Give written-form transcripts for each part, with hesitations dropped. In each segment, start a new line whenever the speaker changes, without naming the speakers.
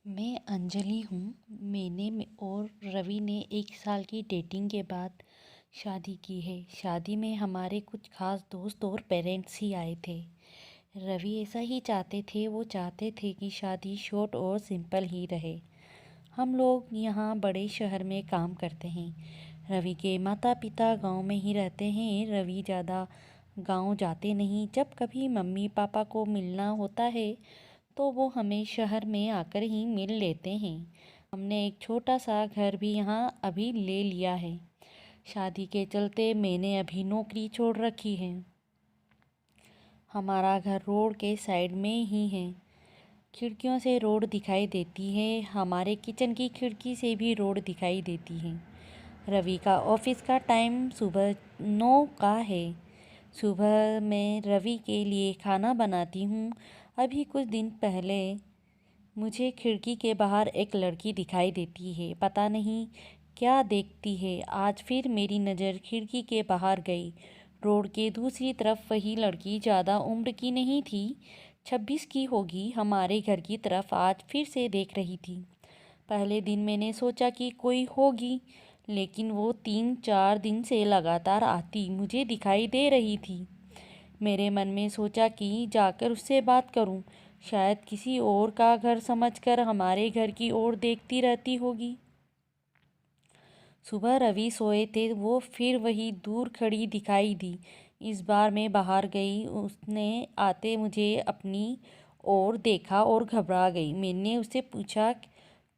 मैं अंजलि हूँ। और रवि ने 1 साल की डेटिंग के बाद शादी की है। शादी में हमारे कुछ खास दोस्त और पेरेंट्स ही आए थे। रवि ऐसा ही चाहते थे, वो चाहते थे कि शादी शॉर्ट और सिंपल ही रहे। हम लोग यहाँ बड़े शहर में काम करते हैं। रवि के माता पिता गांव में ही रहते हैं। रवि ज़्यादा गांव जाते नहीं। जब कभी मम्मी पापा को मिलना होता है तो वो हमें शहर में आकर ही मिल लेते हैं। हमने एक छोटा सा घर भी यहाँ अभी ले लिया है। शादी के चलते मैंने अभी नौकरी छोड़ रखी है। हमारा घर रोड के साइड में ही है। खिड़कियों से रोड दिखाई देती है। हमारे किचन की खिड़की से भी रोड दिखाई देती है। रवि का ऑफिस का टाइम सुबह 9 का है। सुबह मैं रवि के लिए खाना बनाती हूँ। अभी कुछ दिन पहले मुझे खिड़की के बाहर एक लड़की दिखाई देती है। पता नहीं क्या देखती है। आज फिर मेरी नज़र खिड़की के बाहर गई। रोड के दूसरी तरफ वही लड़की ज़्यादा उम्र की नहीं थी, 26 की होगी। हमारे घर की तरफ आज फिर से देख रही थी। पहले दिन मैंने सोचा कि कोई होगी, लेकिन वो 3-4 दिन से लगातार आती मुझे दिखाई दे रही थी। मेरे मन में सोचा कि जाकर उससे बात करूं। शायद किसी और का घर समझकर हमारे घर की ओर देखती रहती होगी। सुबह रवि सोए थे, वो फिर वही दूर खड़ी दिखाई दी। इस बार मैं बाहर गई। उसने आते मुझे अपनी ओर देखा और घबरा गई। मैंने उससे पूछा,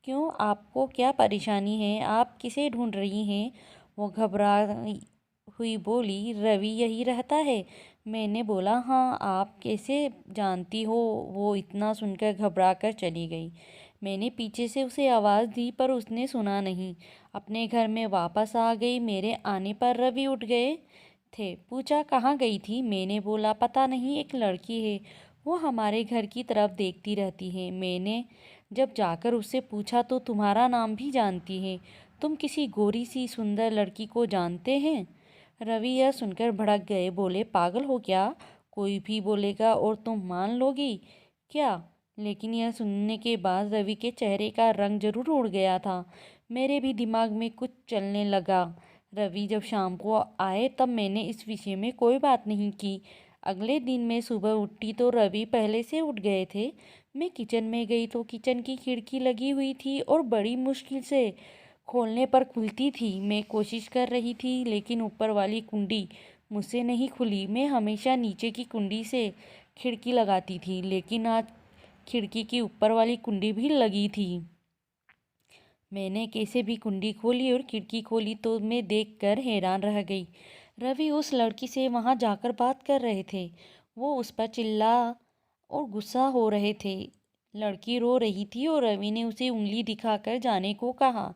क्यों, आपको क्या परेशानी है? आप किसे ढूंढ रही हैं? वो घबरा हुई बोली, रवि यही रहता है। मैंने बोला, हाँ, आप कैसे जानती हो? वो इतना सुनकर घबरा कर चली गई। मैंने पीछे से उसे आवाज़ दी पर उसने सुना नहीं। अपने घर में वापस आ गई। मेरे आने पर रवि उठ गए थे। पूछा, कहाँ गई थी? मैंने बोला, पता नहीं, एक लड़की है, वो हमारे घर की तरफ देखती रहती है। मैंने जब जाकर उससे पूछा तो तुम्हारा नाम भी जानती है। तुम किसी गोरी सी सुंदर लड़की को जानते हैं? रवि यह सुनकर भड़क गए। बोले, पागल हो क्या? कोई भी बोलेगा और तुम मान लोगी क्या? लेकिन यह सुनने के बाद रवि के चेहरे का रंग जरूर उड़ गया था। मेरे भी दिमाग में कुछ चलने लगा। रवि जब शाम को आए तब मैंने इस विषय में कोई बात नहीं की। अगले दिन मैं सुबह उठी तो रवि पहले से उठ गए थे। मैं किचन में गई तो किचन की खिड़की लगी हुई थी और बड़ी मुश्किल से खोलने पर खुलती थी। मैं कोशिश कर रही थी लेकिन ऊपर वाली कुंडी मुझसे नहीं खुली। मैं हमेशा नीचे की कुंडी से खिड़की लगाती थी, लेकिन आज खिड़की की ऊपर वाली कुंडी भी लगी थी। मैंने कैसे भी कुंडी खोली और खिड़की खोली तो मैं देखकर हैरान रह गई। रवि उस लड़की से वहां जाकर बात कर रहे थे। वो उस पर चिल्ला और गुस्सा हो रहे थे। लड़की रो रही थी और रवि ने उसे उंगली दिखाकर जाने को कहा।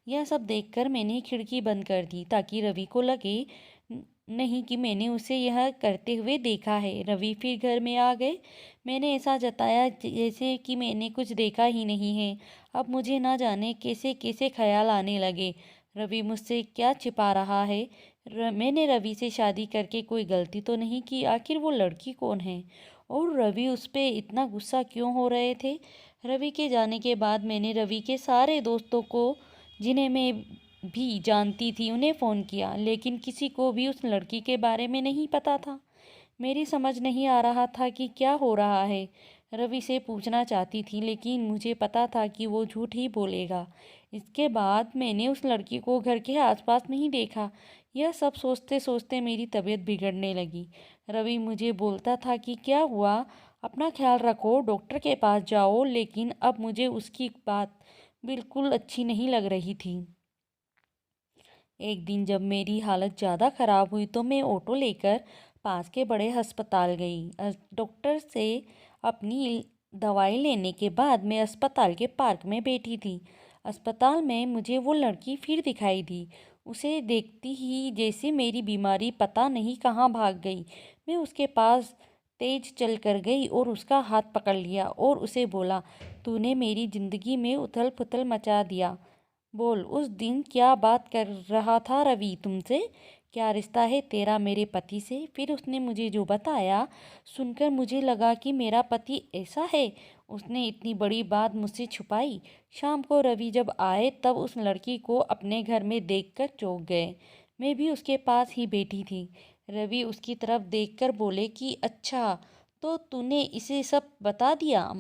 यह सब देखकर मैंने खिड़की बंद कर दी ताकि रवि को लगे नहीं कि मैंने उसे यह करते हुए देखा है। रवि फिर घर में आ गए। मैंने ऐसा जताया जैसे कि मैंने कुछ देखा ही नहीं है। अब मुझे ना जाने कैसे कैसे ख्याल आने लगे। रवि मुझसे क्या छिपा रहा है? मैंने रवि से शादी करके कोई गलती तो नहीं की? आखिर वो लड़की कौन है और रवि उस पर इतना गुस्सा क्यों हो रहे थे? रवि के जाने के बाद मैंने रवि के सारे दोस्तों को, जिन्हें मैं भी जानती थी, उन्हें फ़ोन किया, लेकिन किसी को भी उस लड़की के बारे में नहीं पता था। मेरी समझ नहीं आ रहा था कि क्या हो रहा है। रवि से पूछना चाहती थी लेकिन मुझे पता था कि वो झूठ ही बोलेगा। इसके बाद मैंने उस लड़की को घर के आसपास नहीं देखा। यह सब सोचते सोचते मेरी तबीयत बिगड़ने लगी। रवि मुझे बोलता था कि क्या हुआ, अपना ख्याल रखो, डॉक्टर के पास जाओ, लेकिन अब मुझे उसकी बात बिल्कुल अच्छी नहीं लग रही थी। एक दिन जब मेरी हालत ज़्यादा ख़राब हुई तो मैं ऑटो लेकर पास के बड़े अस्पताल गई। डॉक्टर से अपनी दवाई लेने के बाद मैं अस्पताल के पार्क में बैठी थी। अस्पताल में मुझे वो लड़की फिर दिखाई दी। उसे देखती ही जैसे मेरी बीमारी पता नहीं कहाँ भाग गई। मैं उसके पास तेज चल कर गई और उसका हाथ पकड़ लिया और उसे बोला, तूने मेरी ज़िंदगी में उथल पुथल मचा दिया। बोल, उस दिन क्या बात कर रहा था रवि तुमसे? क्या रिश्ता है तेरा मेरे पति से? फिर उसने मुझे जो बताया सुनकर मुझे लगा कि मेरा पति ऐसा है। उसने इतनी बड़ी बात मुझसे छुपाई। शाम को रवि जब आए तब उस लड़की को अपने घर में देखकर चौंक गए। मैं भी उसके पास ही बैठी थी। रवि उसकी तरफ देखकर बोले कि अच्छा, तो तूने इसे सब बता दिया?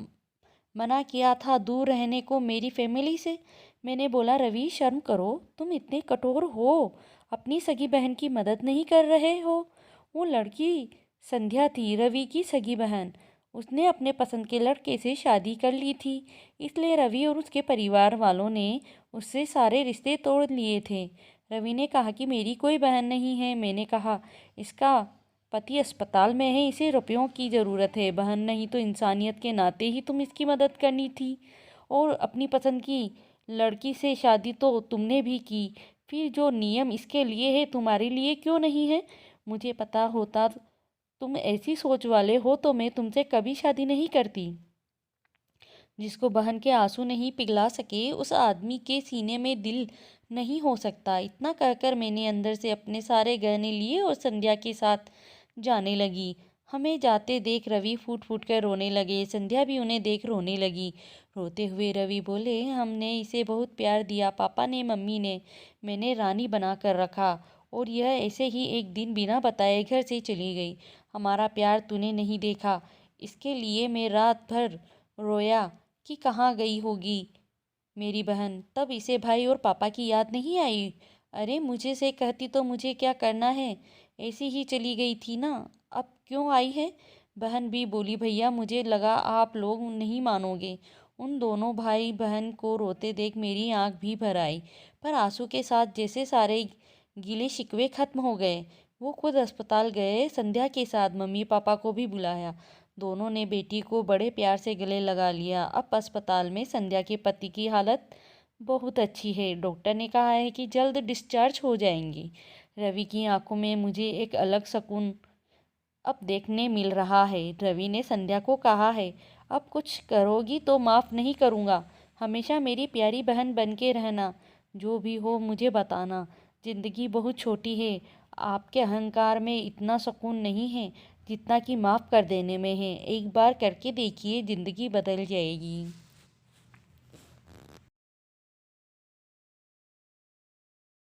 मना किया था दूर रहने को मेरी फैमिली से। मैंने बोला, रवि शर्म करो, तुम इतने कठोर हो, अपनी सगी बहन की मदद नहीं कर रहे हो। वो लड़की संध्या थी, रवि की सगी बहन। उसने अपने पसंद के लड़के से शादी कर ली थी, इसलिए रवि और उसके परिवार वालों ने उससे सारे रिश्ते तोड़ लिए थे। रवि ने कहा कि मेरी कोई बहन नहीं है। मैंने कहा, इसका पति अस्पताल में है, इसे रुपयों की ज़रूरत है। बहन नहीं तो इंसानियत के नाते ही तुम इसकी मदद करनी थी। और अपनी पसंद की लड़की से शादी तो तुमने भी की, फिर जो नियम इसके लिए है तुम्हारे लिए क्यों नहीं है? मुझे पता होता तुम ऐसी सोच वाले हो तो मैं तुमसे कभी शादी नहीं करती। जिसको बहन के आंसू नहीं पिघला सके उस आदमी के सीने में दिल नहीं हो सकता। इतना कहकर मैंने अंदर से अपने सारे गहने लिए और संध्या के साथ जाने लगी। हमें जाते देख रवि फूट फूट कर रोने लगे। संध्या भी उन्हें देख रोने लगी। रोते हुए रवि बोले, हमने इसे बहुत प्यार दिया, पापा ने, मम्मी ने। मैंने रानी बना कर रखा और यह ऐसे ही एक दिन बिना बताए घर से चली गई। हमारा प्यार तूने नहीं देखा, इसके लिए मैं रात भर रोया कि कहाँ गई होगी मेरी बहन। तब इसे भाई और पापा की याद नहीं आई? अरे मुझे से कहती तो मुझे क्या करना है, ऐसी ही चली गई थी ना, अब क्यों आई है? बहन भी बोली, भैया मुझे लगा आप लोग नहीं मानोगे। उन दोनों भाई बहन को रोते देख मेरी आंख भी भर आई, पर आंसू के साथ जैसे सारे गिले शिकवे खत्म हो गए। वो खुद अस्पताल गए, संध्या के साथ मम्मी पापा को भी बुलाया। दोनों ने बेटी को बड़े प्यार से गले लगा लिया। अब अस्पताल में संध्या के पति की हालत बहुत अच्छी है। डॉक्टर ने कहा है कि जल्द डिस्चार्ज हो जाएंगी। रवि की आंखों में मुझे एक अलग सुकून अब देखने मिल रहा है। रवि ने संध्या को कहा है, अब कुछ करोगी तो माफ़ नहीं करूँगा। हमेशा मेरी प्यारी बहन बन के रहना। जो भी हो मुझे बताना। ज़िंदगी बहुत छोटी है। आपके अहंकार में इतना सुकून नहीं है जितना कि माफ़ कर देने में है। एक बार करके देखिए, ज़िंदगी बदल जाएगी।